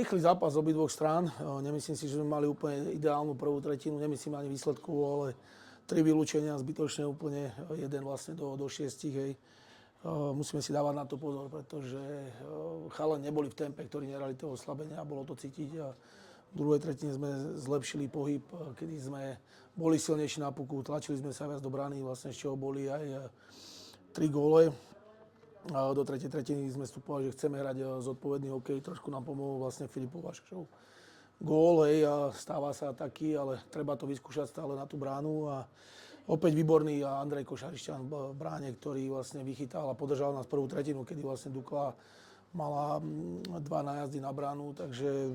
Rýchly zápas z obidvoch strán. Nemyslím si, že sme mali úplne ideálnu prvú tretinu, nemyslím ani výsledku, ale 3 vylúčenia zbytočne úplne, jeden vlastne do 6, hej. Musíme si dávať na to pozor, pretože chalani neboli v tempe, ktorí nerali toho oslabenia a bolo to cítiť. A v druhej tretine sme zlepšili pohyb, kedy sme boli silnejší na puku, tlačili sme sa viac do brány, vlastne z čoho boli aj 3 góle. A do tretej tretiny sme vstupovali, že chceme hrať zodpovedný hokej. Trošku nám pomohol vlastne Filipov Vaškov gól, hej, a stáva sa taký, ale treba to vyskúšať stále na tú bránu. A opäť výborný Andrej Košarišťan v bráne, ktorý vlastne vychytal a podržal nás prvú tretinu, kedy vlastne Dukla mala 2 nájazdy na bránu. Takže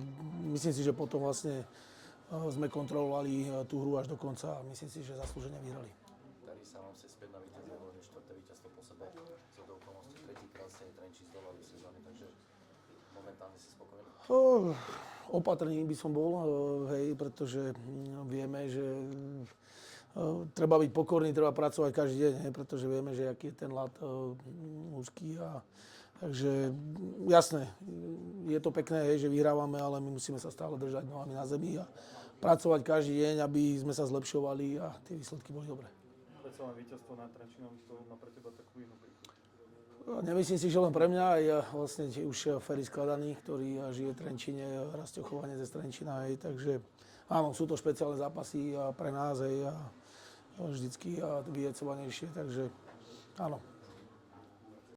myslím si, že potom vlastne sme kontrolovali tú hru až do konca a myslím si, že zaslúžene vyhrali. Darí sa vám si späť na víťazstvo, hovorím, 4. víťazstvo po sebe, z do okolností tretíkrát ste Trenčín zdolali v sezóne, takže momentálne si spokojný? Opatrný by som bol, hej, pretože vieme, že treba byť pokorný, treba pracovať každý deň, hej, pretože vieme, že aký je ten ľad úzky. Takže jasné, je to pekné, hej, že vyhrávame, ale my musíme sa stále držať nohami na zemi a pracovať každý deň, aby sme sa zlepšovali a tie výsledky boli dobré. Predsa len víťazstvo nad Trenčínom, to má pre teba takú inú príchuť. Nemyslím si, že len pre mňa, aj vlastne už Ferry Skladaný, ktorý žije v Trenčíne, Rastio Chovanec z Trenčína, hej, takže áno, sú to špeciálne zápasy pre nás, hej, a vždycky vyjecovanejšie, takže áno.